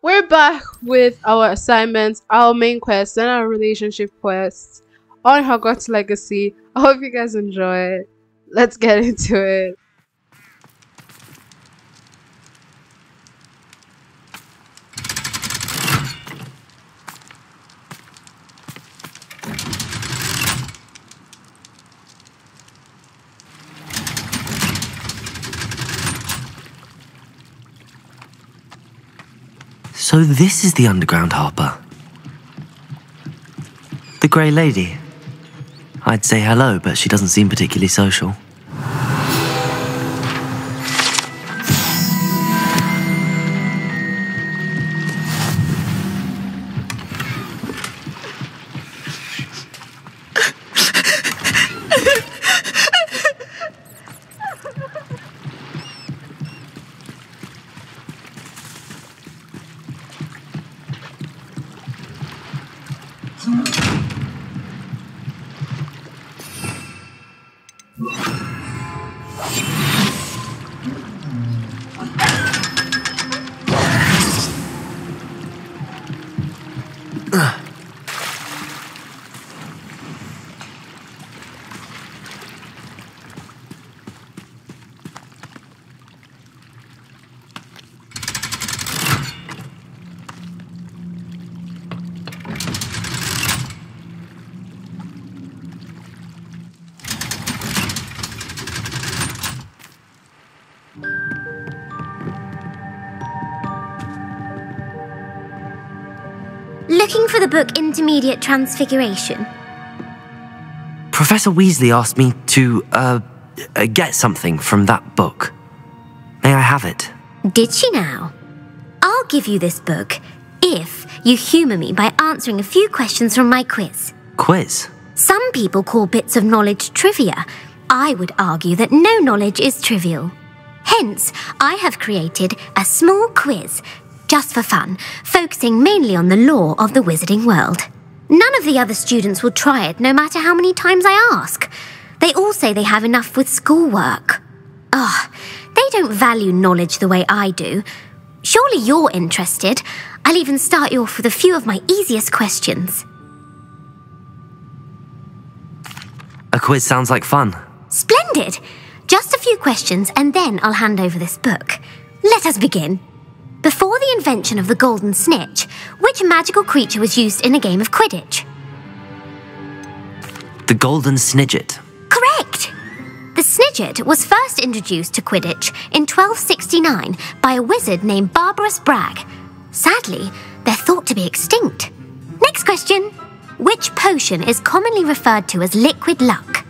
We're back with our assignments, our main quest, and our relationship quests on Hogwarts Legacy. I hope you guys enjoy it. Let's get into it. So this is the underground Harper. The Grey Lady. I'd say hello, but she doesn't seem particularly social. Looking for the book Intermediate Transfiguration? Professor Weasley asked me to, get something from that book. May I have it? Did she now? I'll give you this book if you humour me by answering a few questions from my quiz. Quiz? Some people call bits of knowledge trivia. I would argue that no knowledge is trivial. Hence, I have created a small quiz just for fun, focusing mainly on the lore of the wizarding world. None of the other students will try it, no matter how many times I ask. They all say they have enough with schoolwork. Ugh, they don't value knowledge the way I do. Surely you're interested. I'll even start you off with a few of my easiest questions. A quiz sounds like fun. Splendid! Just a few questions and then I'll hand over this book. Let us begin. Before the invention of the golden snitch, which magical creature was used in a game of Quidditch? The golden snidget. Correct! The snidget was first introduced to Quidditch in 1269 by a wizard named Barbarous Bragg. Sadly, they're thought to be extinct. Next question. Which potion is commonly referred to as liquid luck?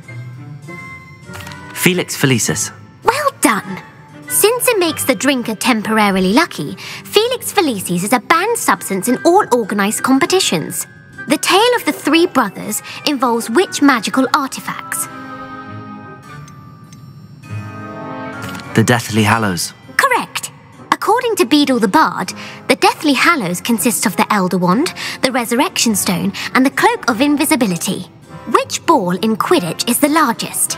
Felix Felicis. Well done! Since it makes the drinker temporarily lucky, Felix Felicis is a banned substance in all organised competitions. The tale of the three brothers involves which magical artefacts? The Deathly Hallows. Correct. According to Beadle the Bard, the Deathly Hallows consists of the Elder Wand, the Resurrection Stone, and the Cloak of Invisibility. Which ball in Quidditch is the largest?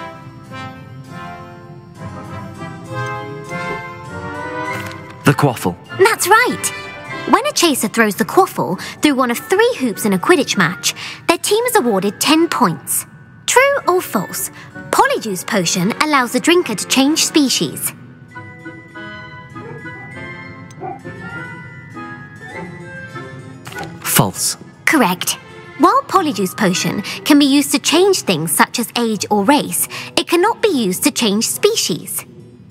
The quaffle. That's right. When a chaser throws the quaffle through one of 3 hoops in a Quidditch match, their team is awarded 10 points. True or false? Polyjuice potion allows the drinker to change species. False. Correct. While Polyjuice potion can be used to change things such as age or race, it cannot be used to change species.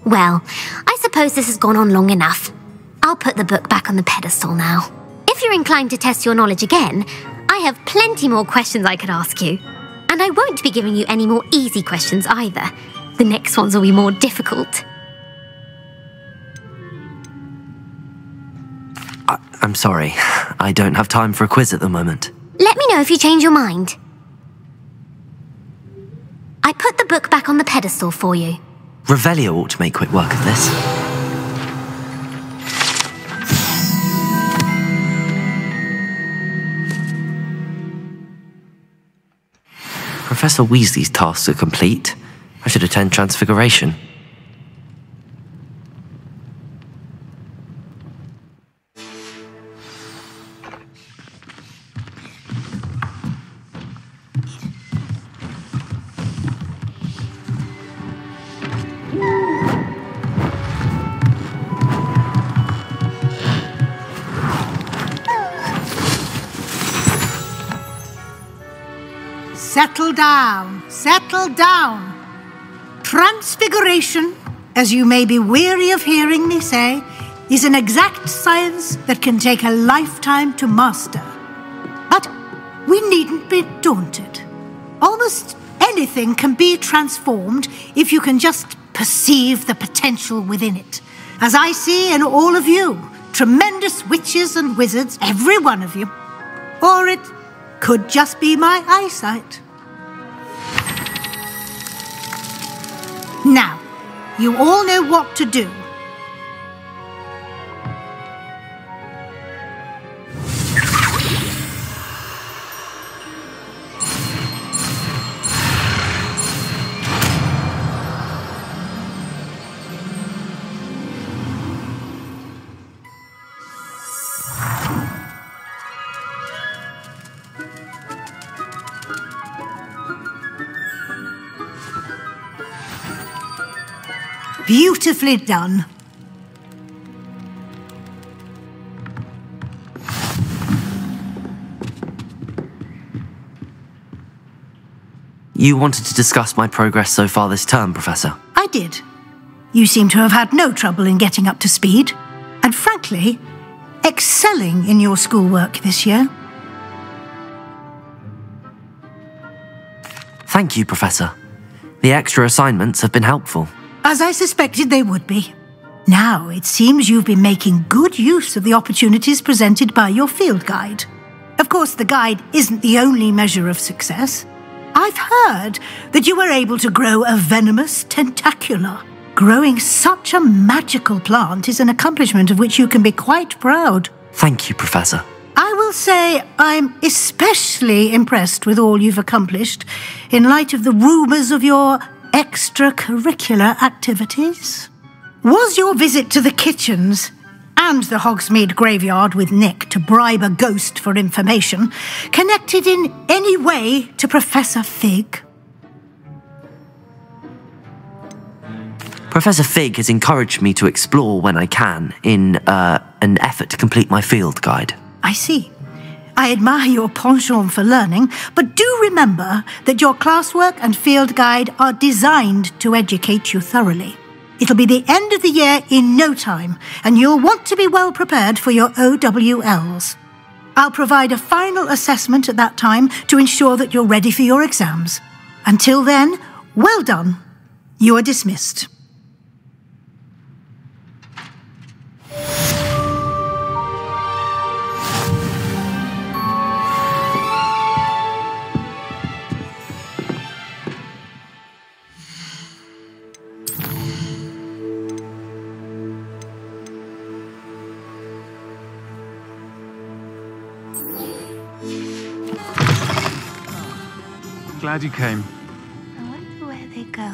Well, I suppose this has gone on long enough. I'll put the book back on the pedestal now. If you're inclined to test your knowledge again, I have plenty more questions I could ask you. And I won't be giving you any more easy questions either. The next ones will be more difficult. I'm sorry. I don't have time for a quiz at the moment. Let me know if you change your mind. I put the book back on the pedestal for you. Revelio ought to make quick work of this. Professor Weasley's tasks are complete. I should attend Transfiguration. settle down. Settle down. Transfiguration, as you may be weary of hearing me say, is an exact science that can take a lifetime to master. But we needn't be daunted. Almost anything can be transformed if you can just perceive the potential within it. As I see in all of you, tremendous witches and wizards, every one of you. Or it could just be my eyesight. Now, you all know what to do. Beautifully done. You wanted to discuss my progress so far this term, Professor? I did. You seem to have had no trouble in getting up to speed, and frankly, excelling in your schoolwork this year. Thank you, Professor. The extra assignments have been helpful. As I suspected they would be. Now, it seems you've been making good use of the opportunities presented by your field guide. Of course, the guide isn't the only measure of success. I've heard that you were able to grow a venomous tentacula. Growing such a magical plant is an accomplishment of which you can be quite proud. Thank you, Professor. I will say I'm especially impressed with all you've accomplished in light of the rumours of your extracurricular activities. Was your visit to the kitchens and the Hogsmeade graveyard with Nick to bribe a ghost for information connected in any way to Professor Fig? Professor Fig has encouraged me to explore when I can in an effort to complete my field guide. I see. I admire your penchant for learning, but do remember that your classwork and field guide are designed to educate you thoroughly. It'll be the end of the year in no time, and you'll want to be well prepared for your OWLs. I'll provide a final assessment at that time to ensure that you're ready for your exams. Until then, well done. You are dismissed. Glad you came. I wonder where they go.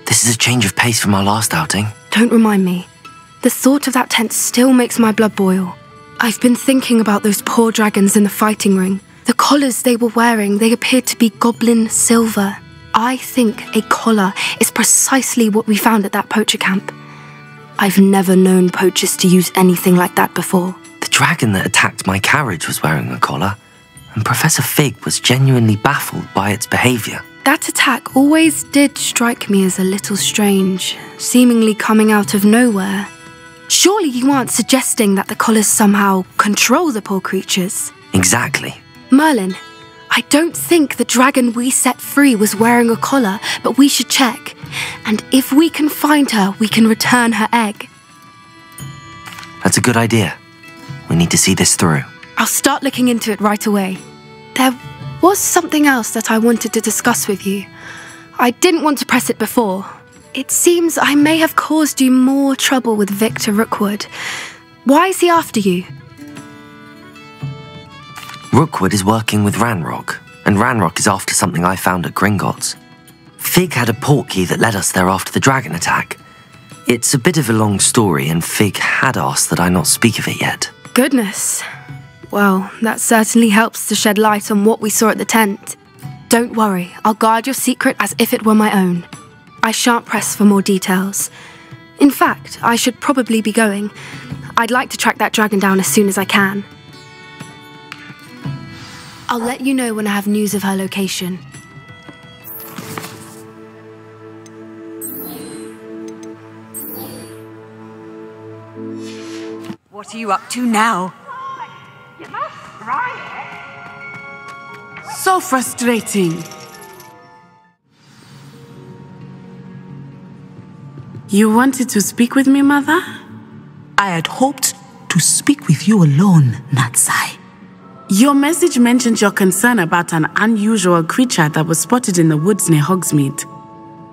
This is a change of pace from our last outing. Don't remind me. The thought of that tent still makes my blood boil. I've been thinking about those poor dragons in the fighting ring. The collars they were wearing, they appeared to be goblin silver. I think a collar is precisely what we found at that poacher camp. I've never known poachers to use anything like that before. The dragon that attacked my carriage was wearing a collar, and Professor Fig was genuinely baffled by its behaviour. That attack always did strike me as a little strange, seemingly coming out of nowhere. Surely you aren't suggesting that the collars somehow control the poor creatures? Exactly. Merlin, I don't think the dragon we set free was wearing a collar, but we should check. And if we can find her, we can return her egg. That's a good idea. We need to see this through. I'll start looking into it right away. There was something else that I wanted to discuss with you. I didn't want to press it before. It seems I may have caused you more trouble with Victor Rookwood. Why is he after you? Rookwood is working with Ranrock, and Ranrock is after something I found at Gringotts. Fig had a portkey that led us there after the dragon attack. It's a bit of a long story, and Fig had asked that I not speak of it yet. Goodness. Well, that certainly helps to shed light on what we saw at the tent. Don't worry, I'll guard your secret as if it were my own. I shan't press for more details. In fact, I should probably be going. I'd like to track that dragon down as soon as I can. I'll let you know when I have news of her location. What are you up to now? So frustrating. You wanted to speak with me, Mother? I had hoped to speak with you alone, Natsai. Your message mentioned your concern about an unusual creature that was spotted in the woods near Hogsmeade.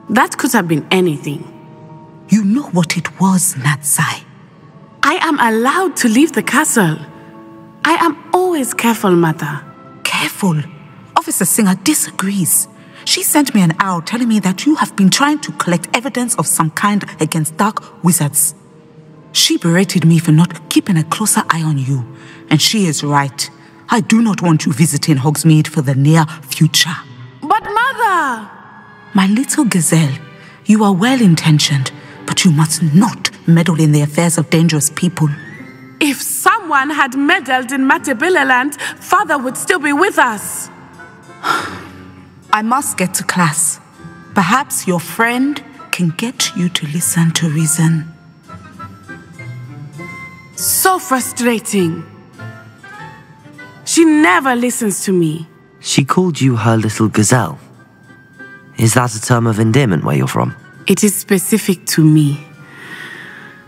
That could have been anything. You know what it was, Natsai. I am allowed to leave the castle. I am always careful, Mother. Careful. Officer Singer disagrees. She sent me an owl telling me that you have been trying to collect evidence of some kind against dark wizards. She berated me for not keeping a closer eye on you, and she is right. I do not want you visiting Hogsmeade for the near future. But Mother! My little gazelle, you are well-intentioned, but you must not meddle in the affairs of dangerous people. If someone had meddled in Matabeleland, Father would still be with us. I must get to class. Perhaps your friend can get you to listen to reason. So frustrating. She never listens to me. She called you her little gazelle. Is that a term of endearment where you're from? It is specific to me.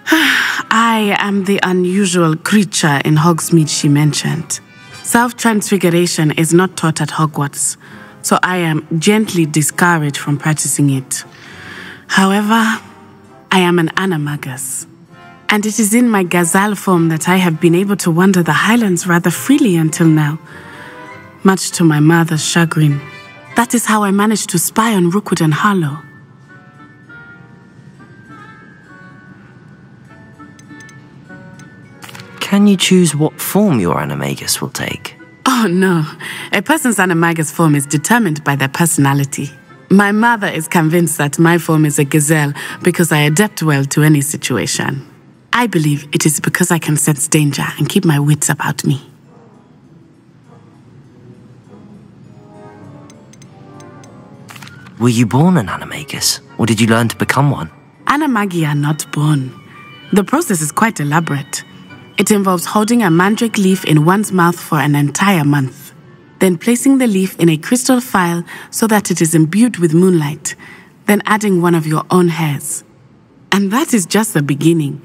I am the unusual creature in Hogsmeade she mentioned. Self-transfiguration is not taught at Hogwarts, so I am gently discouraged from practicing it. However, I am an animagus, and it is in my gazelle form that I have been able to wander the highlands rather freely until now, much to my mother's chagrin. That is how I managed to spy on Rookwood and Harlow. Can you choose what form your animagus will take? Oh no, a person's animagus form is determined by their personality. My mother is convinced that my form is a gazelle because I adapt well to any situation. I believe it is because I can sense danger and keep my wits about me. Were you born an animagus, or did you learn to become one? Animagi are not born. The process is quite elaborate. It involves holding a mandrake leaf in one's mouth for an entire month, then placing the leaf in a crystal phial so that it is imbued with moonlight, then adding one of your own hairs. And that is just the beginning.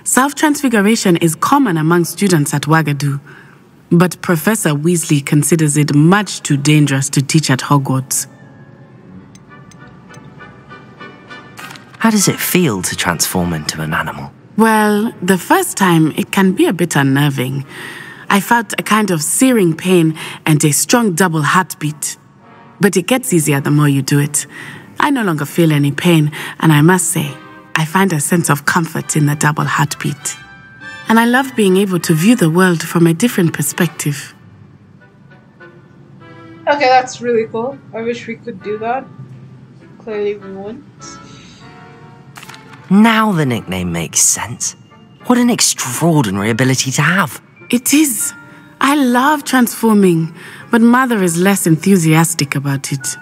Self-transfiguration is common among students at Wagadu, but Professor Weasley considers it much too dangerous to teach at Hogwarts. How does it feel to transform into an animal? Well, the first time, it can be a bit unnerving. I felt a kind of searing pain and a strong double heartbeat. But it gets easier the more you do it. I no longer feel any pain, and I must say, I find a sense of comfort in the double heartbeat. And I love being able to view the world from a different perspective. Okay, that's really cool. I wish we could do that. Clearly we won't. Now the nickname makes sense. What an extraordinary ability to have. It is. I love transforming, but Mother is less enthusiastic about it.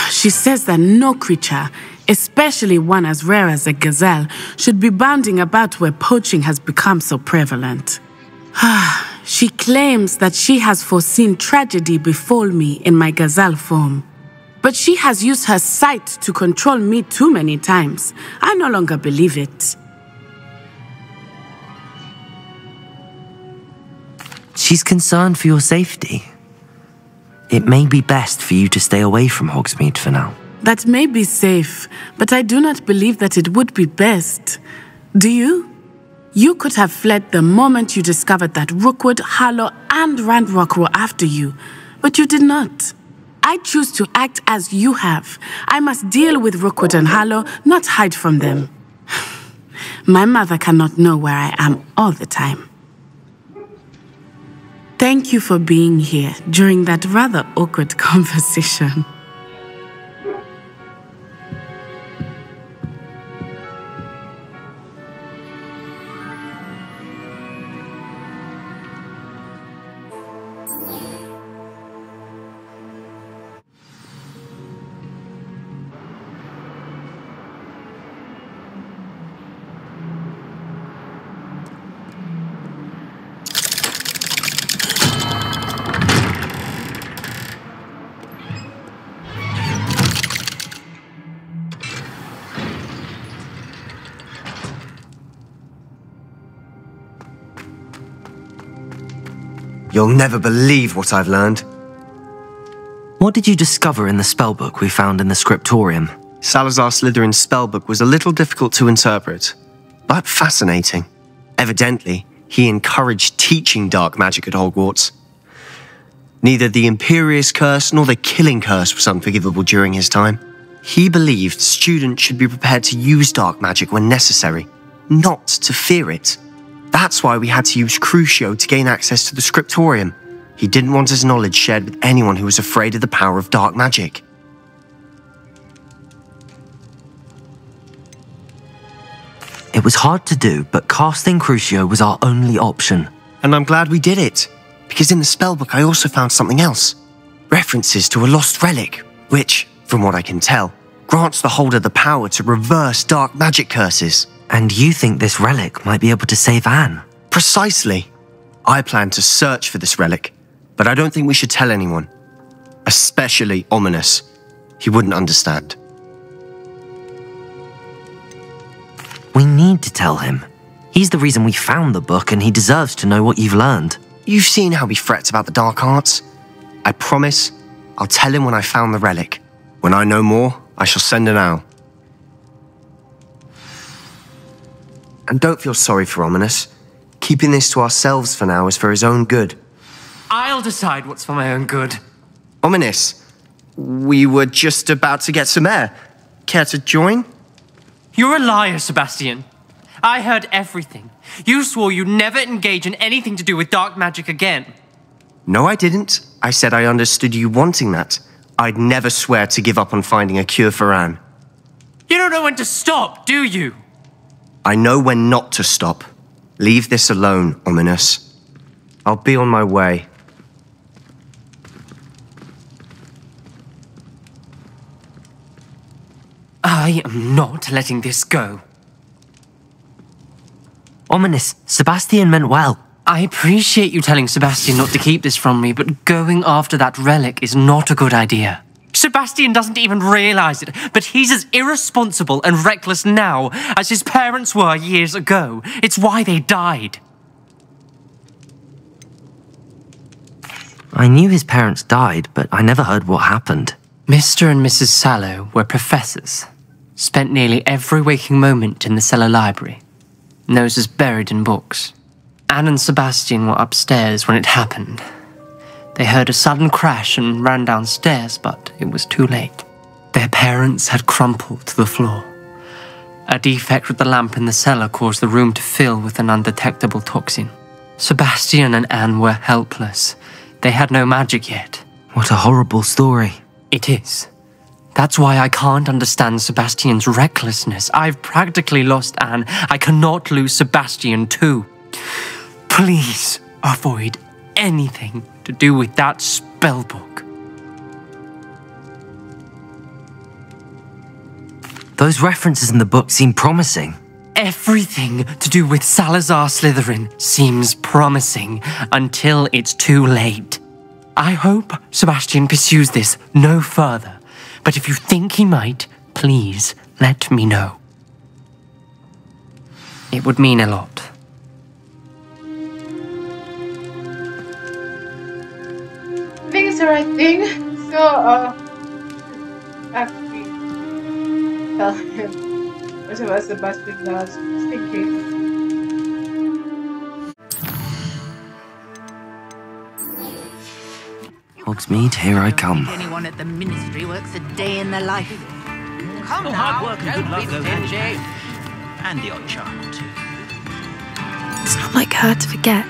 She says that no creature, especially one as rare as a gazelle, should be bounding about where poaching has become so prevalent. She claims that she has foreseen tragedy befall me in my gazelle form. But she has used her sight to control me too many times. I no longer believe it. She's concerned for your safety. It may be best for you to stay away from Hogsmeade for now. That may be safe, but I do not believe that it would be best. Do you? You could have fled the moment you discovered that Rookwood, Harlow, and Ranrock were after you, but you did not. I choose to act as you have. I must deal with Rookwood and Harlow, not hide from them. My mother cannot know where I am all the time. Thank you for being here during that rather awkward conversation. You'll never believe what I've learned. What did you discover in the spellbook we found in the scriptorium? Salazar Slytherin's spellbook was a little difficult to interpret, but fascinating. Evidently, he encouraged teaching dark magic at Hogwarts. Neither the Imperious Curse nor the Killing Curse was unforgivable during his time. He believed students should be prepared to use dark magic when necessary, not to fear it. That's why we had to use Crucio to gain access to the scriptorium. He didn't want his knowledge shared with anyone who was afraid of the power of dark magic. It was hard to do, but casting Crucio was our only option. And I'm glad we did it, because in the spellbook I also found something else. References to a lost relic, which, from what I can tell, grants the holder the power to reverse dark magic curses. And you think this relic might be able to save Anne? Precisely. I plan to search for this relic, but I don't think we should tell anyone. Especially Ominous. He wouldn't understand. We need to tell him. He's the reason we found the book, and he deserves to know what you've learned. You've seen how he frets about the dark arts. I promise I'll tell him when I found the relic. When I know more, I shall send an owl. And don't feel sorry for Ominous. Keeping this to ourselves for now is for his own good. I'll decide what's for my own good. Ominous, we were just about to get some air. Care to join? You're a liar, Sebastian. I heard everything. You swore you'd never engage in anything to do with dark magic again. No, I didn't. I said I understood you wanting that. I'd never swear to give up on finding a cure for Anne. You don't know when to stop, do you? I know when not to stop. Leave this alone, Ominous. I'll be on my way. I am not letting this go. Ominous, Sebastian meant well. I appreciate you telling Sebastian not to keep this from me, but going after that relic is not a good idea. Sebastian doesn't even realize it, but he's as irresponsible and reckless now as his parents were years ago. It's why they died. I knew his parents died, but I never heard what happened. Mr. and Mrs. Sallow were professors. Spent nearly every waking moment in the cellar library. Noses buried in books. Anne and Sebastian were upstairs when it happened. They heard a sudden crash and ran downstairs, but it was too late. Their parents had crumpled to the floor. A defect with the lamp in the cellar caused the room to fill with an undetectable toxin. Sebastian and Anne were helpless. They had no magic yet. What a horrible story. It is. That's why I can't understand Sebastian's recklessness. I've practically lost Anne. I cannot lose Sebastian too. Please avoid anything to do with that spellbook. Those references in the book seem promising. Everything to do with Salazar Slytherin seems promising until it's too late. I hope Sebastian pursues this no further, but if you think he might, please let me know. It would mean a lot. I think it's the right thing. So, actually, tell him whatever Sebastian does. Just thinking. Hogsmeade, here I come. Anyone at the ministry works a day in their life. Come well, now, hard work and good luck, be though, stingy. And the odd charm or two. It's not like her to forget.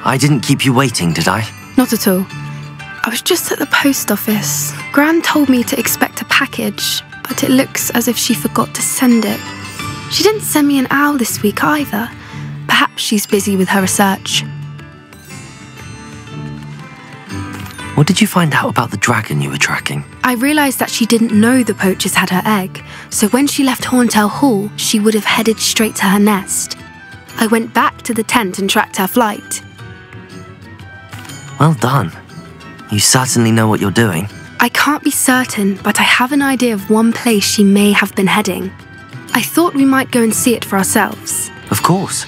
I didn't keep you waiting, did I? Not at all. I was just at the post office. Gran told me to expect a package, but it looks as if she forgot to send it. She didn't send me an owl this week either. Perhaps she's busy with her research. What did you find out about the dragon you were tracking? I realised that she didn't know the poachers had her egg, so when she left Horntail Hall, she would have headed straight to her nest. I went back to the tent and tracked her flight. Well done. You certainly know what you're doing. I can't be certain, but I have an idea of one place she may have been heading. I thought we might go and see it for ourselves. Of course.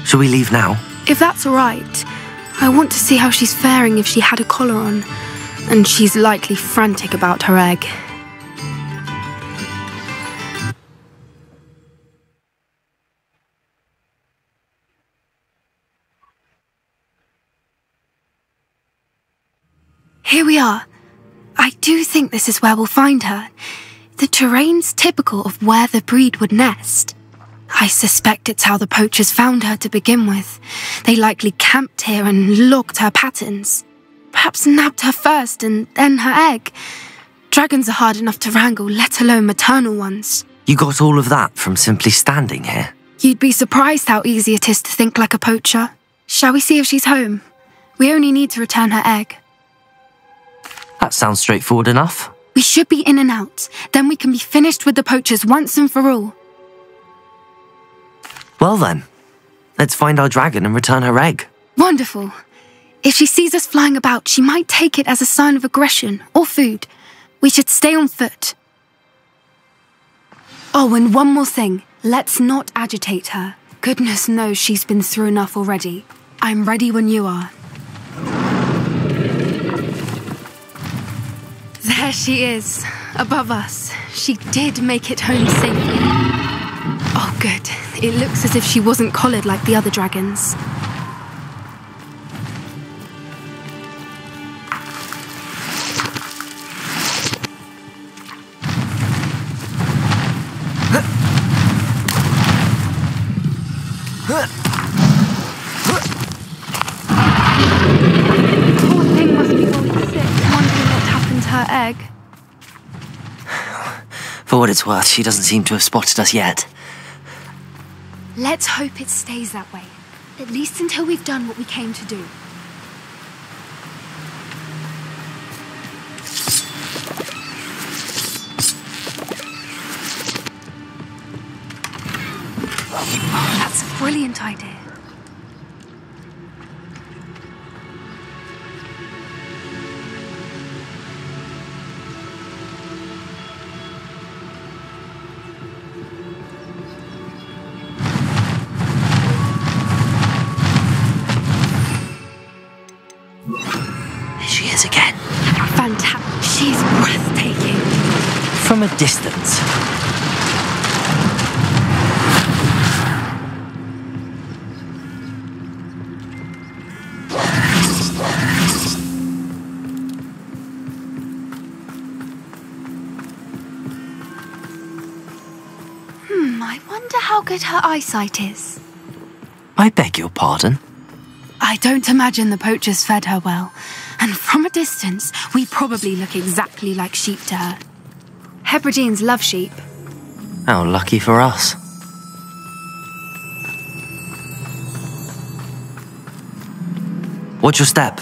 Shall we leave now? If that's all right, I want to see how she's faring if she had a collar on. And she's likely frantic about her egg. Here we are. I do think this is where we'll find her. The terrain's typical of where the breed would nest. I suspect it's how the poachers found her to begin with. They likely camped here and logged her patterns. Perhaps nabbed her first and then her egg. Dragons are hard enough to wrangle, let alone maternal ones. You got all of that from simply standing here? You'd be surprised how easy it is to think like a poacher. Shall we see if she's home? We only need to return her egg. That sounds straightforward enough. We should be in and out. Then we can be finished with the poachers once and for all. Well then, let's find our dragon and return her egg. Wonderful. If she sees us flying about, she might take it as a sign of aggression or food. We should stay on foot. Oh, and one more thing. Let's not agitate her. Goodness knows she's been through enough already. I'm ready when you are. There she is, above us. She did make it home safely. Oh, good. It looks as if she wasn't collared like the other dragons. Poor thing must be really sick, wondering what happened to her egg. For what it's worth, she doesn't seem to have spotted us yet. Let's hope it stays that way. At least until we've done what we came to do. That's a brilliant idea. She is again. Fantastic. She's breathtaking. From a distance. I wonder how good her eyesight is. I beg your pardon? I don't imagine the poachers fed her well, and from a distance, we probably look exactly like sheep to her. Hebrideans love sheep. How lucky for us. Watch your step.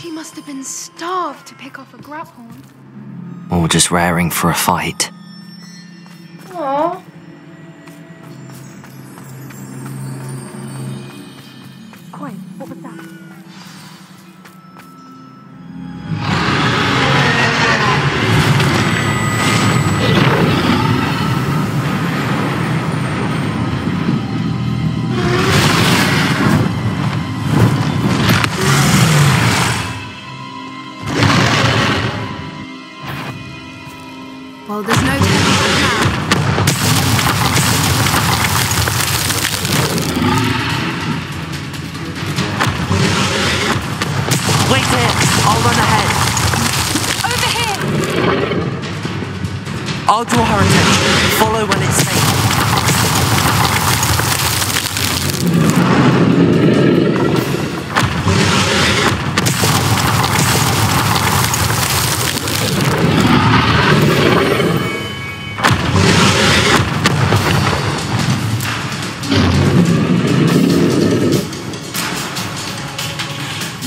She must have been starved to pick off a grabhorn. Or just raring for a fight. Aww. Oi, what was that? Well, there's no turning back now. Wait here! I'll run ahead. Over here! I'll draw her attention. Follow when it's safe.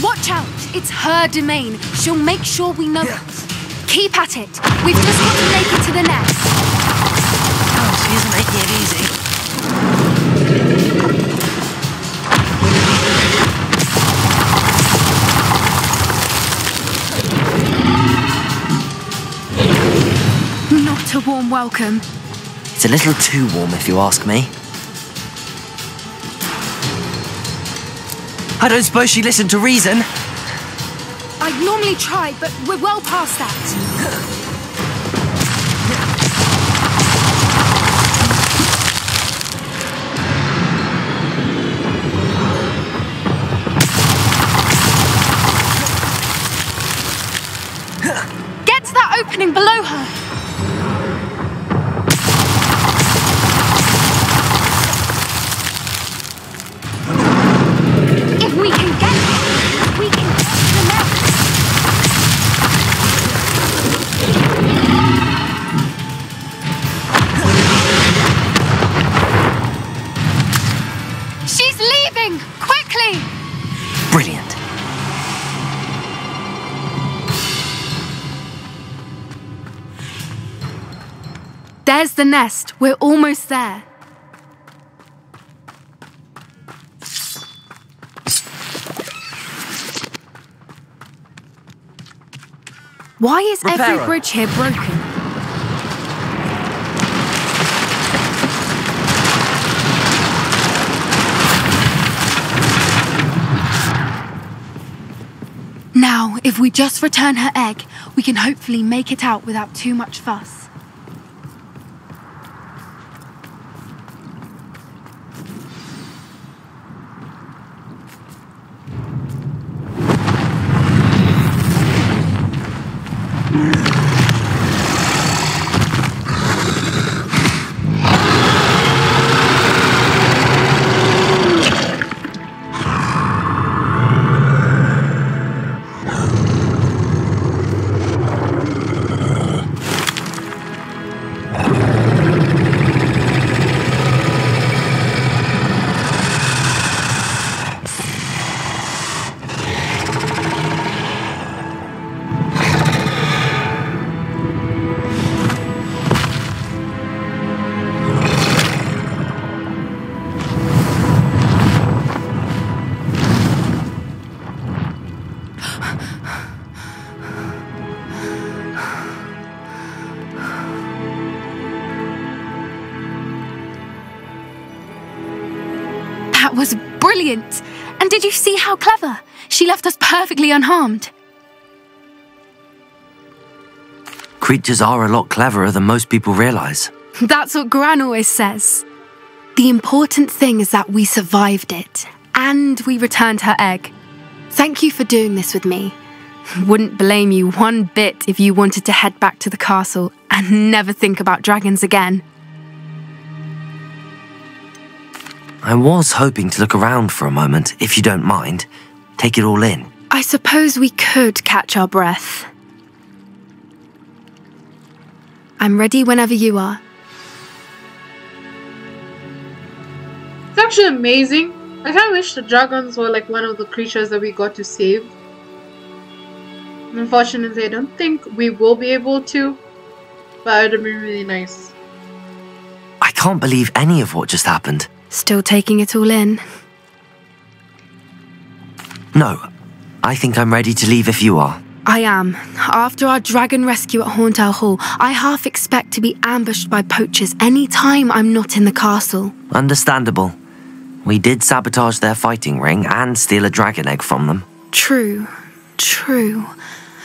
Watch out! It's her domain. She'll make sure we know it. Keep at it. We've just got to make it to the nest. Oh, she isn't making it easy. welcome. It's a little too warm if you ask me. I don't suppose she listened to reason. I'd normally try, but we're well past that. Get to that opening below her. If we can get it, we can get to the left. She's leaving! Quickly! Brilliant. There's the nest. We're almost there. Why is every bridge here broken? Now, if we just return her egg, we can hopefully make it out without too much fuss. That was brilliant! And did you see how clever? She left us perfectly unharmed. Creatures are a lot cleverer than most people realise. That's what Gran always says. The important thing is that we survived it, and we returned her egg. Thank you for doing this with me. Wouldn't blame you one bit if you wanted to head back to the castle and never think about dragons again. I was hoping to look around for a moment, if you don't mind. Take it all in. I suppose we could catch our breath. I'm ready whenever you are. It's actually amazing. I kind of wish the dragons were like one of the creatures that we got to save. Unfortunately, I don't think we will be able to, but it would be really nice. I can't believe any of what just happened. Still taking it all in? No, I think I'm ready to leave if you are. I am. After our dragon rescue at Hauntow Hall, I half expect to be ambushed by poachers any time I'm not in the castle. Understandable. We did sabotage their fighting ring and steal a dragon egg from them. True.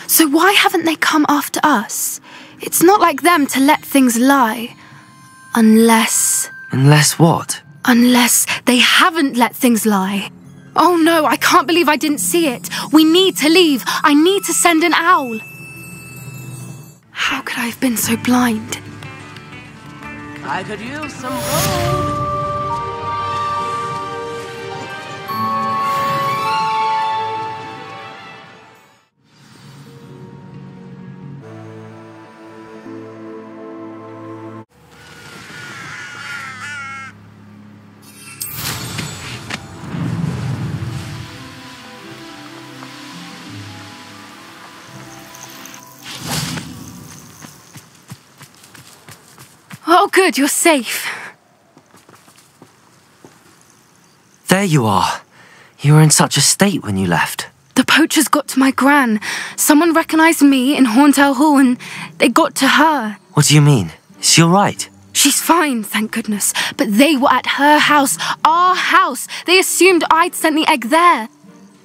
So why haven't they come after us? It's not like them to let things lie. Unless... Unless what? Unless they haven't let things lie. Oh no, I can't believe I didn't see it. We need to leave. I need to send an owl. How could I have been so blind? I could use some gold. Oh good, you're safe. There you are. You were in such a state when you left. The poachers got to my gran. Someone recognised me in Hauntow Hall and they got to her. What do you mean? Is she alright? She's fine, thank goodness. But they were at her house, our house. They assumed I'd sent the egg there.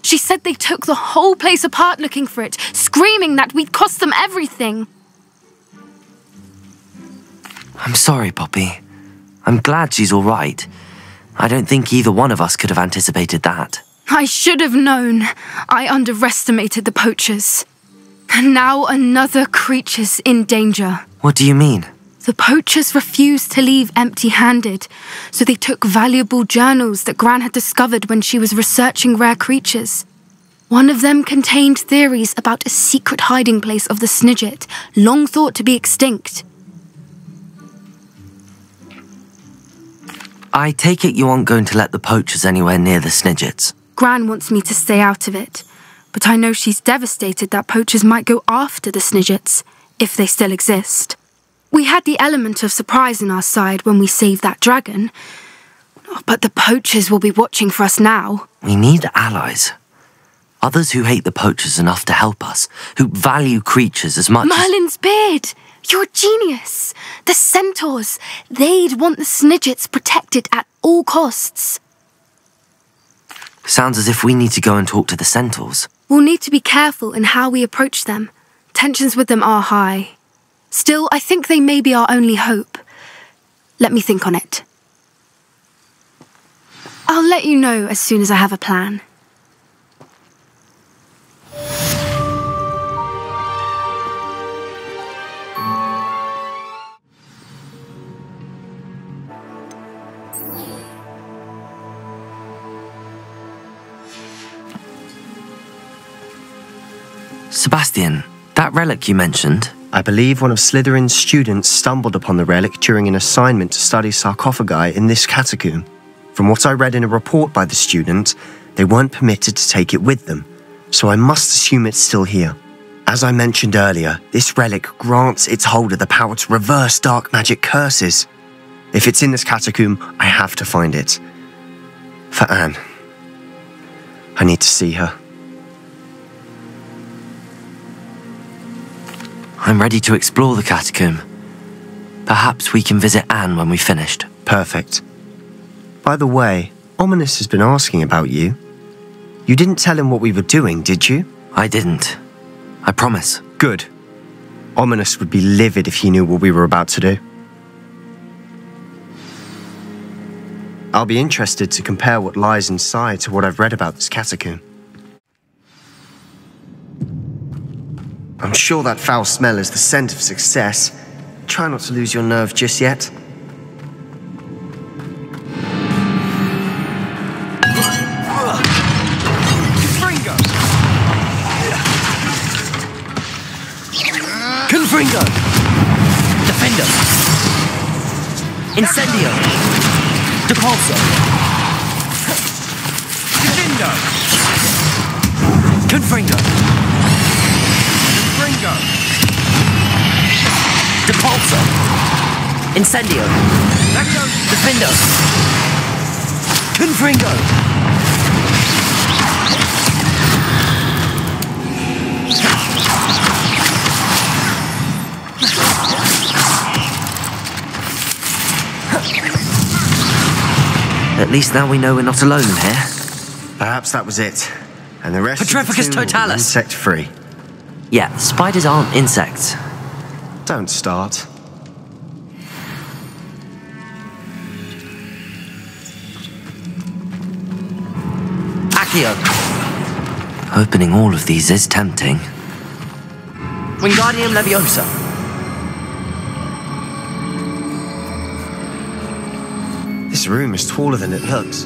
She said they took the whole place apart looking for it, screaming that we'd cost them everything. I'm sorry, Poppy. I'm glad she's alright. I don't think either one of us could have anticipated that. I should have known. I underestimated the poachers. And now another creature's in danger. What do you mean? The poachers refused to leave empty-handed, so they took valuable journals that Gran had discovered when she was researching rare creatures. One of them contained theories about a secret hiding place of the Snidget, long thought to be extinct. I take it you aren't going to let the poachers anywhere near the Snidgets. Gran wants me to stay out of it, but I know she's devastated that poachers might go after the Snidgets, if they still exist. We had the element of surprise on our side when we saved that dragon, but the poachers will be watching for us now. We need allies. Others who hate the poachers enough to help us, who value creatures as much Merlin's beard! You're a genius! The centaurs! They'd want the Snidgets protected at all costs. Sounds as if we need to go and talk to the centaurs. We'll need to be careful in how we approach them. Tensions with them are high. Still, I think they may be our only hope. Let me think on it. I'll let you know as soon as I have a plan. Sebastian, that relic you mentioned... I believe one of Slytherin's students stumbled upon the relic during an assignment to study sarcophagi in this catacomb. From what I read in a report by the student, they weren't permitted to take it with them, so I must assume it's still here. As I mentioned earlier, this relic grants its holder the power to reverse dark magic curses. If it's in this catacomb, I have to find it. For Anne. I need to see her. I'm ready to explore the catacomb. Perhaps we can visit Anne when we've finished. Perfect. By the way, Ominous has been asking about you. You didn't tell him what we were doing, did you? I didn't. I promise. Good. Ominous would be livid if he knew what we were about to do. I'll be interested to compare what lies inside to what I've read about this catacomb. I'm sure that foul smell is the scent of success. Try not to lose your nerve just yet. Confringo! Defender! Incendio! Depulso! Defendo! Confringo! Confringo! Depulso! Incendio! Defendo! Confringo! At least now we know we're not alone in here. Perhaps that was it. And the rest Petrificus of the tomb totalis. insect-free. Yeah, spiders aren't insects. Don't start. Accio! Opening all of these is tempting. Wingardium Leviosa. This room is taller than it looks.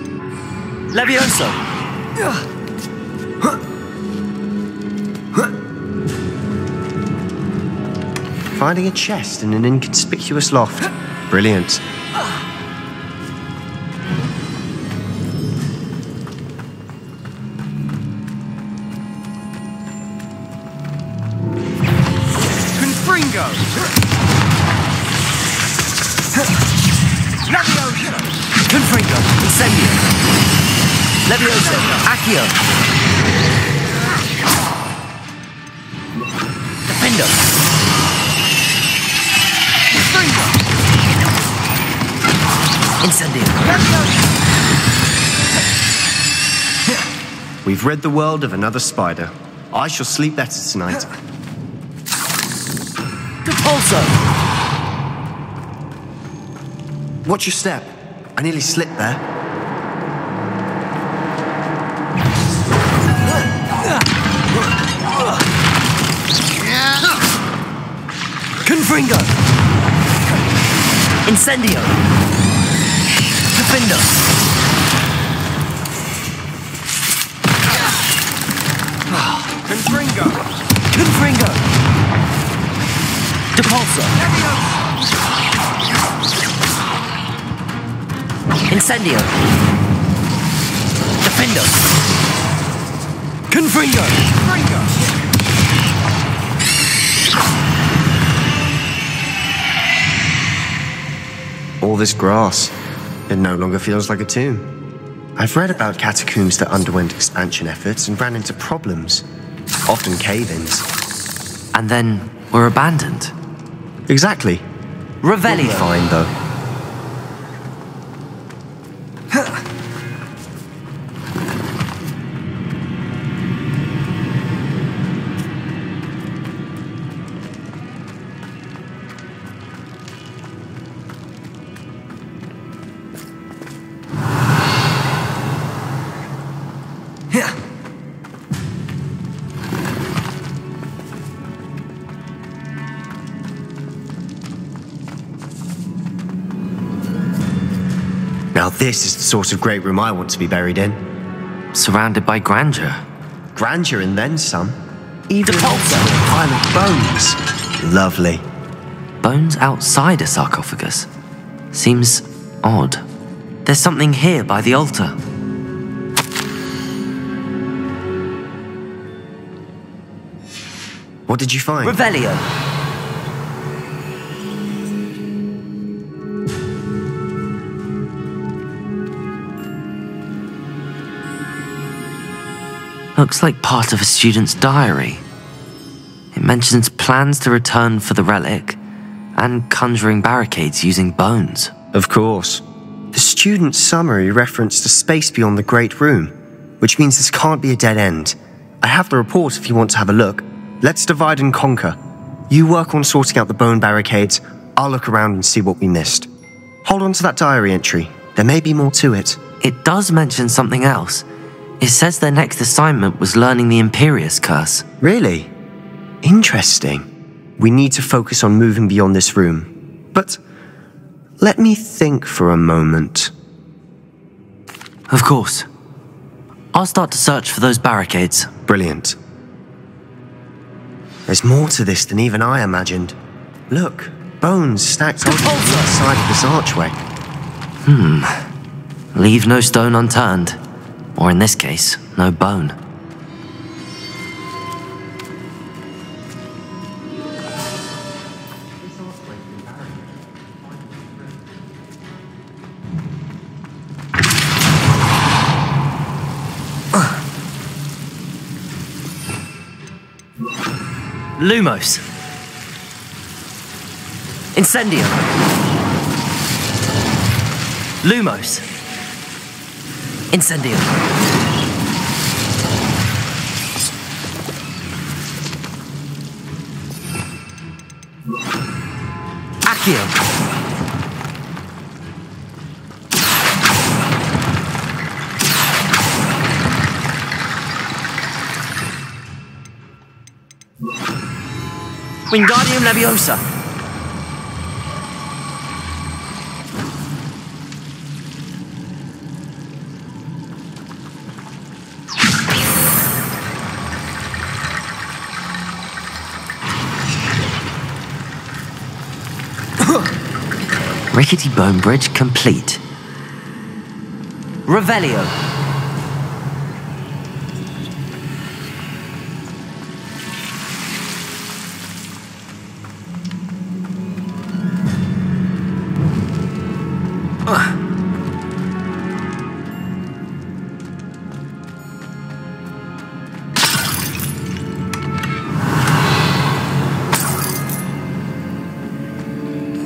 Leviosa! Finding a chest in an inconspicuous loft. Brilliant. Confringo! Leviosa! Confringo! Incendio! Leviosa! Accio! Defendo! Incendio. We've rid the world of another spider. I shall sleep better tonight. Depulso! Watch your step. I nearly slipped there. Confringo! Incendio! Defender! Confringo! Confringo! Depulso! Incendio! Defender! Confringo! All this grass, it no longer feels like a tomb. I've read about catacombs that underwent expansion efforts and ran into problems, often cave-ins. And then were abandoned. Exactly. Revelio. Fine, though. Now this is the sort of great room I want to be buried in. Surrounded by grandeur. Grandeur and then some. Even a pile of bones. Lovely. Bones outside a sarcophagus. Seems odd. There's something here by the altar. What did you find? Revelio. Looks like part of a student's diary. It mentions plans to return for the relic and conjuring barricades using bones. Of course. The student's summary referenced a space beyond the Great Room, which means this can't be a dead end. I have the report if you want to have a look. Let's divide and conquer. You work on sorting out the bone barricades. I'll look around and see what we missed. Hold on to that diary entry. There may be more to it. It does mention something else. It says their next assignment was learning the Imperius Curse. Really? Interesting. We need to focus on moving beyond this room. But let me think for a moment. Of course. I'll start to search for those barricades. Brilliant. There's more to this than even I imagined. Look, bones stacked on the side of this archway. Leave no stone unturned. Or in this case, no bone. Lumos. Incendio. Lumos. Incendio. Accio. Wingardium Leviosa. Rickety bone bridge complete. Revelio.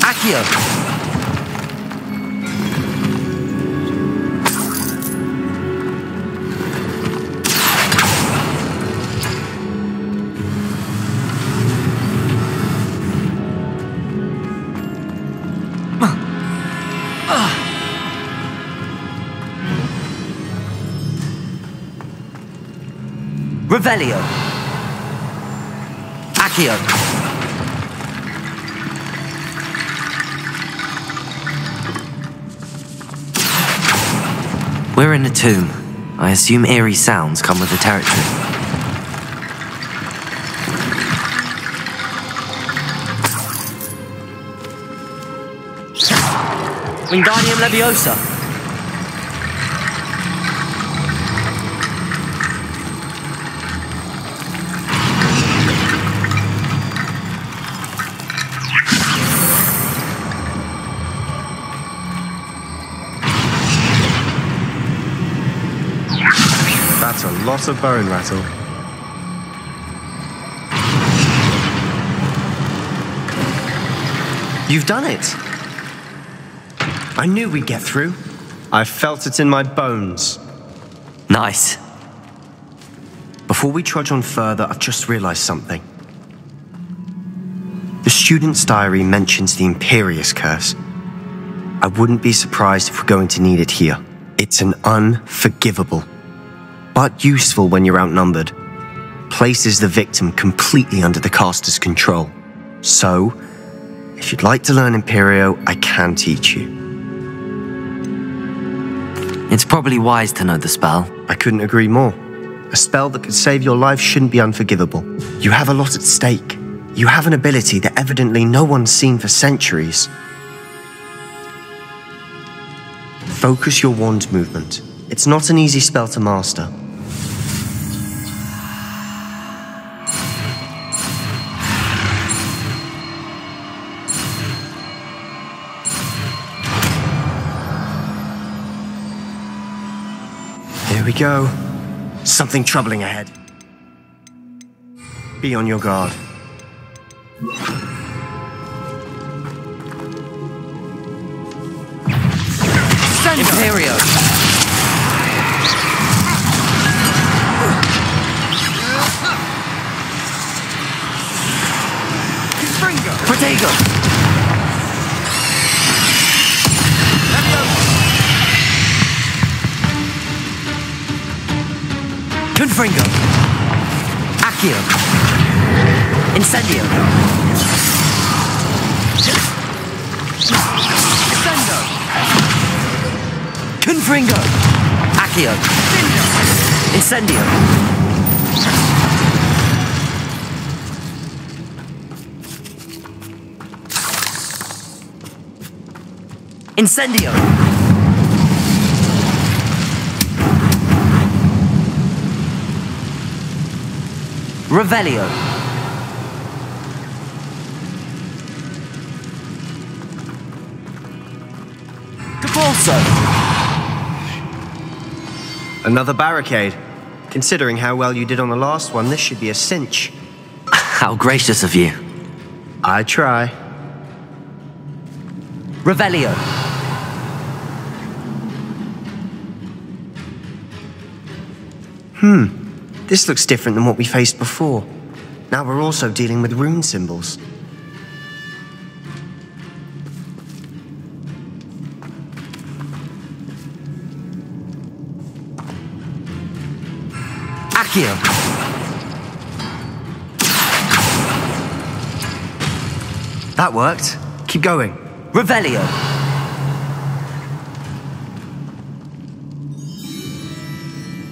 Accio. Accio! Revelio. Accio. We're in a tomb. I assume eerie sounds come with the territory. Wingardium Leviosa. That's a lot of bone rattle. You've done it! I knew we'd get through. I felt it in my bones. Nice. Before we trudge on further, I've just realized something. The student's diary mentions the Imperius Curse. I wouldn't be surprised if we're going to need it here. It's an unforgivable, but useful when you're outnumbered, places the victim completely under the caster's control. So, if you'd like to learn Imperio, I can teach you. It's probably wise to know the spell. I couldn't agree more. A spell that could save your life shouldn't be unforgivable. You have a lot at stake. You have an ability that evidently no one's seen for centuries. Focus your wand movement. It's not an easy spell to master. Here we go. Something troubling ahead. Be on your guard. Imperio! Protego! Confringo! Accio! Incendio! Descendo! Confringo! Accio! Incendio! Incendio! Revelio. Capulso. Another barricade. Considering how well you did on the last one, this should be a cinch. How gracious of you. I try. Revelio. This looks different than what we faced before. Now we're also dealing with rune symbols. Accio. That worked. Keep going. Revelio.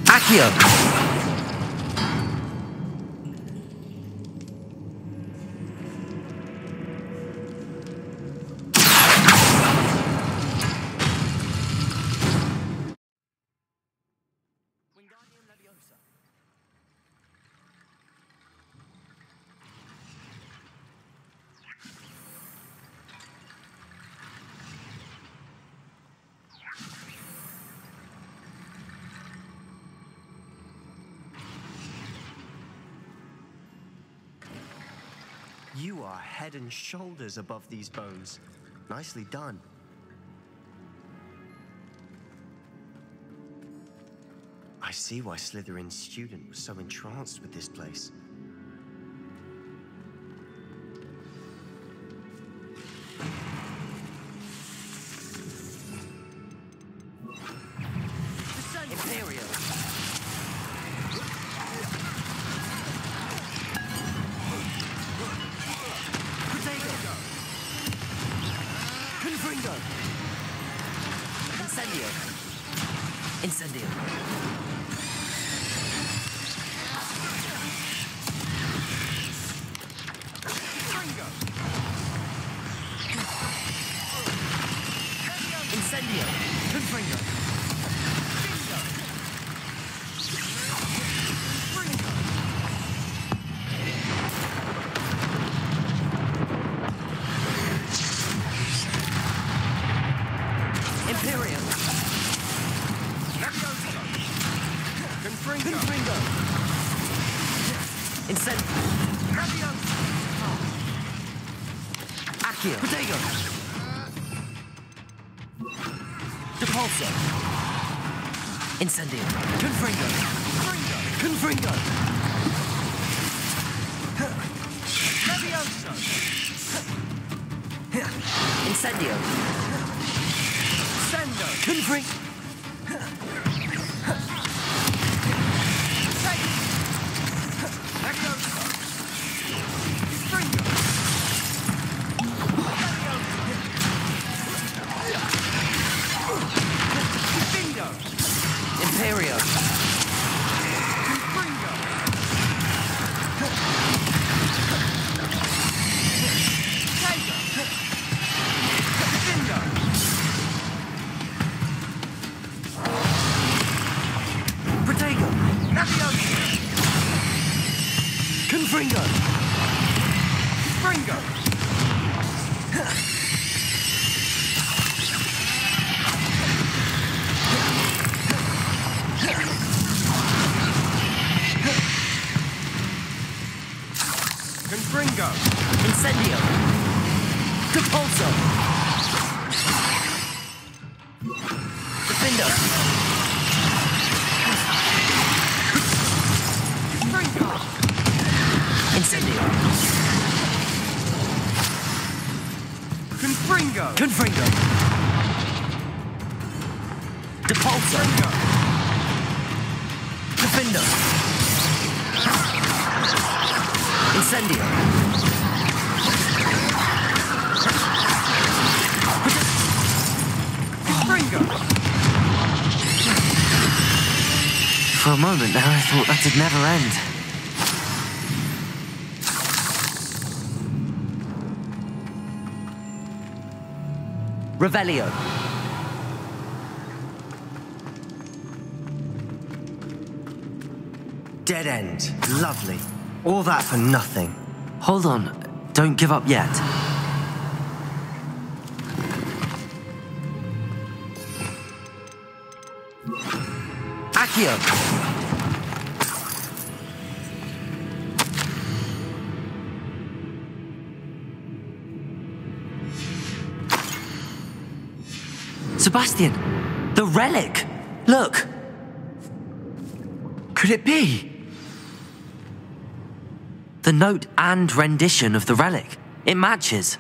Accio. You are head and shoulders above these bones. Nicely done. I see why Slytherin's student was so entranced with this place. Imperial. Potato. Confringo. Incendio. Incendio. Incendio. Confringo. Imperial. Confringo. Incendio. Accio. Potato. Depulso. Incendio. Confringo. Confringo. Incendio. Confringo. Imperio. Protego. Confringo. Fringo. Confringo. Incendio. Depulso. Defendo. Incendio. Confringo. Confringo. Depulso. Defendo. Incendio. Confringo. For a moment there, I thought that'd never end. Revelio. Dead end. Lovely. All that for nothing. Hold on. Don't give up yet. Accio. Sebastian, the relic! Look! Could it be? The note and rendition of the relic. It matches.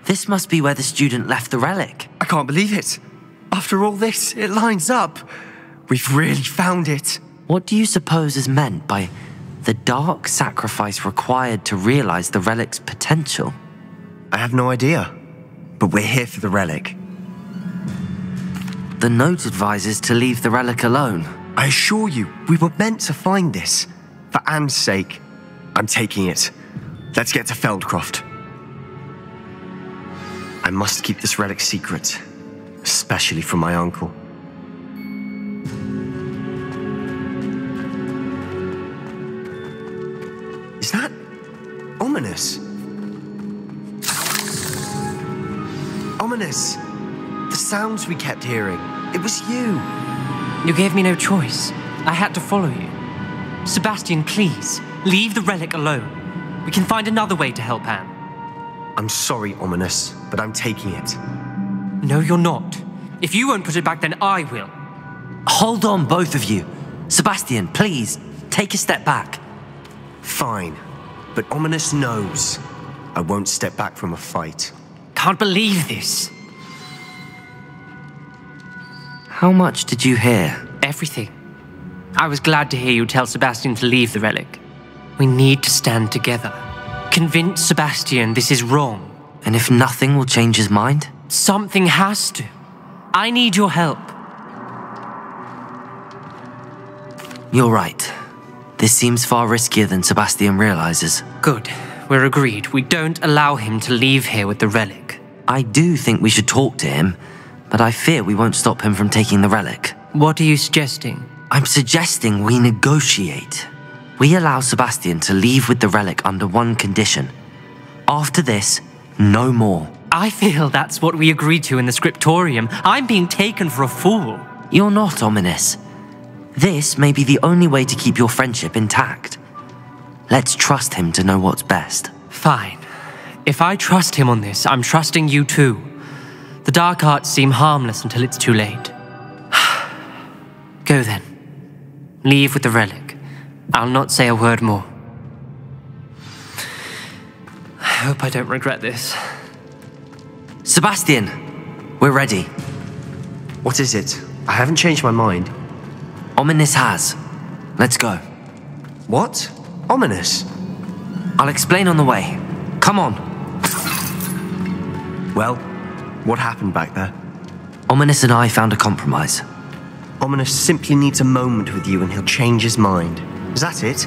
This must be where the student left the relic. I can't believe it. After all this, it lines up. We've really found it. What do you suppose is meant by the dark sacrifice required to realize the relic's potential? I have no idea. But we're here for the relic. The note advises to leave the relic alone. I assure you, we were meant to find this. For Anne's sake. I'm taking it. Let's get to Feldcroft. I must keep this relic secret. Especially from my uncle. Is that ominous? Ominous. The sounds we kept hearing. It was you. You gave me no choice. I had to follow you. Sebastian, please, leave the relic alone. We can find another way to help Anne. I'm sorry, Ominous, but I'm taking it. No, you're not. If you won't put it back, then I will. Hold on, both of you. Sebastian, please, take a step back. Fine, but Ominous knows I won't step back from a fight. Can't believe this. How much did you hear? Everything. I was glad to hear you tell Sebastian to leave the relic. We need to stand together. Convince Sebastian this is wrong. And if nothing will change his mind? Something has to. I need your help. You're right. This seems far riskier than Sebastian realizes. Good. We're agreed. We don't allow him to leave here with the relic. I do think we should talk to him, but I fear we won't stop him from taking the relic. What are you suggesting? I'm suggesting we negotiate. We allow Sebastian to leave with the relic under one condition. After this, no more. I feel that's what we agreed to in the scriptorium. I'm being taken for a fool. You're not, Ominous. This may be the only way to keep your friendship intact. Let's trust him to know what's best. Fine. If I trust him on this, I'm trusting you too. The dark arts seem harmless until it's too late. Go then. Leave with the relic. I'll not say a word more. I hope I don't regret this. Sebastian, we're ready. What is it? I haven't changed my mind. Ominous has. Let's go. What? Ominous? I'll explain on the way. Come on. Well, what happened back there? Ominous and I found a compromise. Ominous simply needs a moment with you and he'll change his mind. Is that it?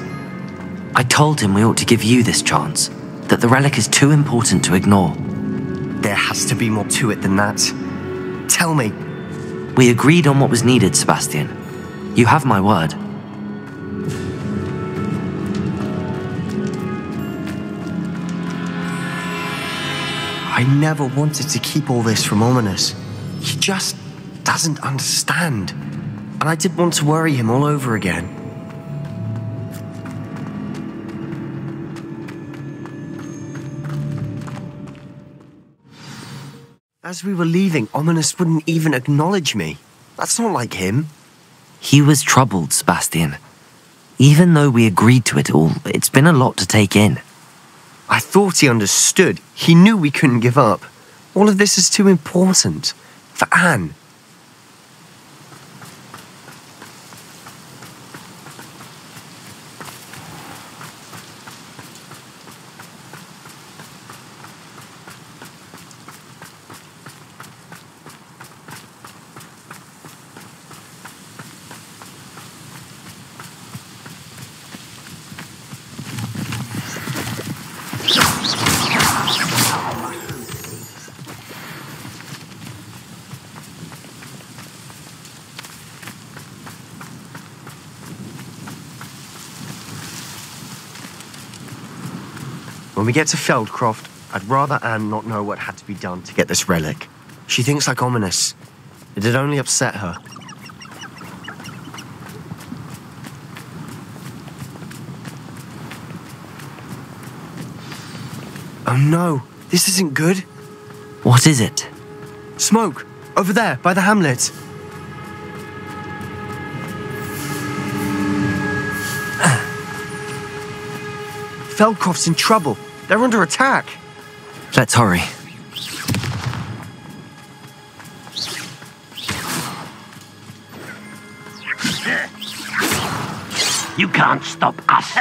I told him we ought to give you this chance, that the relic is too important to ignore. There has to be more to it than that. Tell me. We agreed on what was needed, Sebastian. You have my word. I never wanted to keep all this from Ominous. He just doesn't understand. And I didn't want to worry him all over again. As we were leaving, Ominous wouldn't even acknowledge me. That's not like him. He was troubled, Sebastian. Even though we agreed to it all, it's been a lot to take in. I thought he understood. He knew we couldn't give up. All of this is too important. For Anne. When we get to Feldcroft, I'd rather Anne not know what had to be done to get this relic. She thinks like Ominous. It'd only upset her. Oh no, this isn't good. What is it? Smoke! Over there, by the hamlet. Feldcroft's in trouble. They're under attack. Let's hurry. You can't stop us.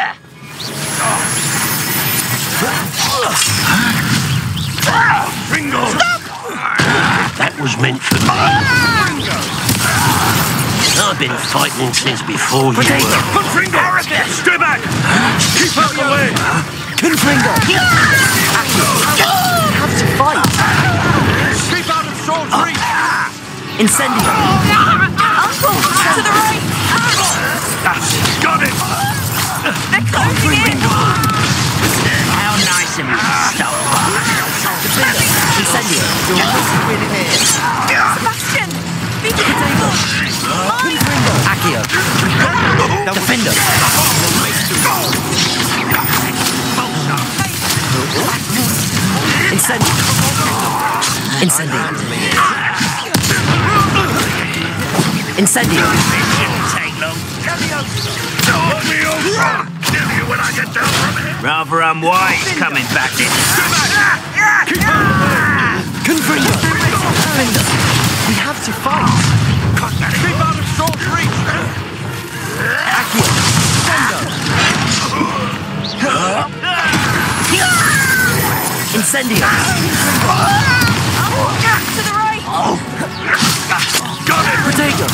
Ringo! That was meant for me. I've been fighting since before you were. Confringo! Stay back! Keep out the way! Confringo! Have to fight! Keep out of sword's reach! Incendio! Uncle, to the right! Got it! They're closing in! How nice of you to stop by. Incendio! Sebastian! Be careful! Mine! Accio! Defender! Incendio! Incendio! Incendio! Rather unwise coming back in. Confringo! Confringo! We have to fight! Keep out of short reach! Accio! Incendio! To the right! Got it! Protego!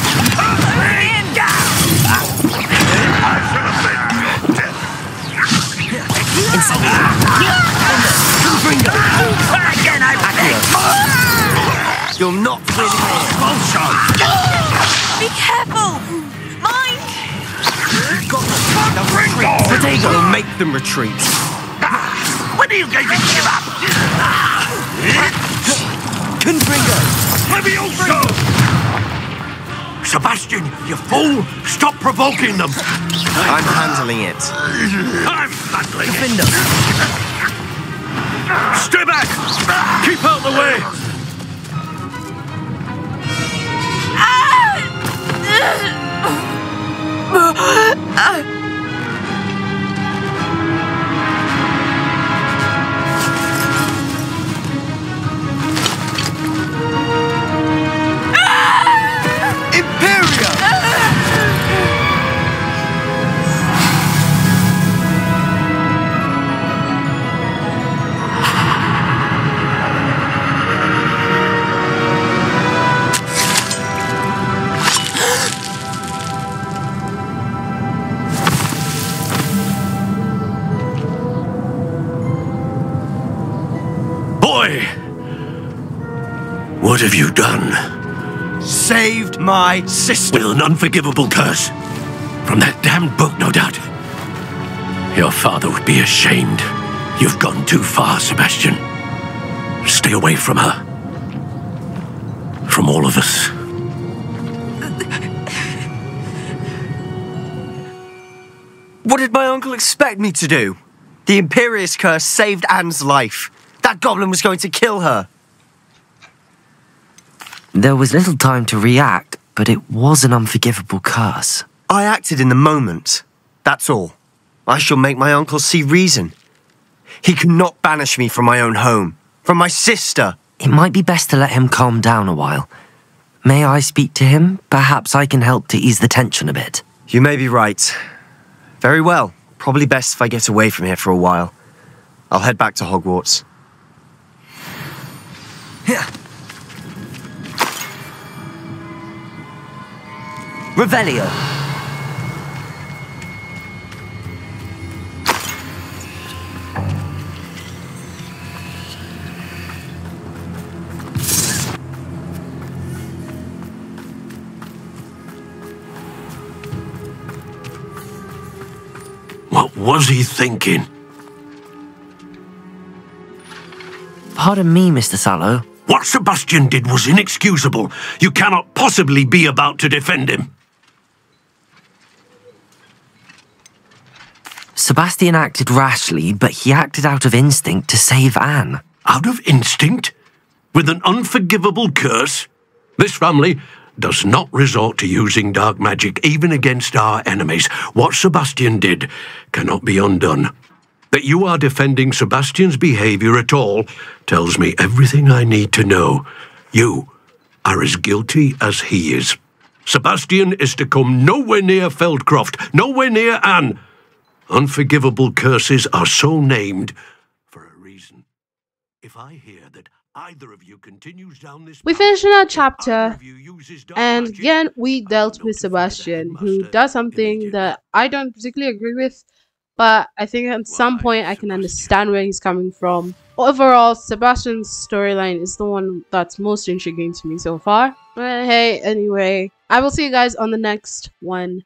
Incendio! Confringo! Again, Accio! You're not winning here! Be careful! Mine! Protego! We'll make them retreat. when are you going to give up? Confringo! Levioso! Sebastian, you fool! Stop provoking them! I'm handling it. I'm handling it! Findo! Stay back! Keep out the way! Boy! What have you done? Saved my sister. With an unforgivable curse. From that damned book, no doubt. Your father would be ashamed. You've gone too far, Sebastian. Stay away from her. From all of us. What did my uncle expect me to do? The Imperious curse saved Anne's life. That goblin was going to kill her. There was little time to react, but it was an unforgivable curse. I acted in the moment. That's all. I shall make my uncle see reason. He cannot banish me from my own home, from my sister. It might be best to let him calm down a while. May I speak to him? Perhaps I can help to ease the tension a bit. You may be right. Very well. Probably best if I get away from here for a while. I'll head back to Hogwarts. Revelio. What was he thinking? Pardon me, Mr. Sallow. What Sebastian did was inexcusable. You cannot possibly be about to defend him. Sebastian acted rashly, but he acted out of instinct to save Anne. Out of instinct? With an unforgivable curse? This family does not resort to using dark magic even against our enemies. What Sebastian did cannot be undone. That you are defending Sebastian's behavior at all tells me everything I need to know. You are as guilty as he is. Sebastian is to come nowhere near Feldcroft, nowhere near Anne. Unforgivable curses are so named for a reason. If I hear that either of you continues down this We finished another chapter, and again we dealt with Sebastian, who does something that I don't particularly agree with, but I think at some point I can understand where he's coming from. Overall, Sebastian's storyline is the one that's most intriguing to me so far. But hey, anyway, I will see you guys on the next one.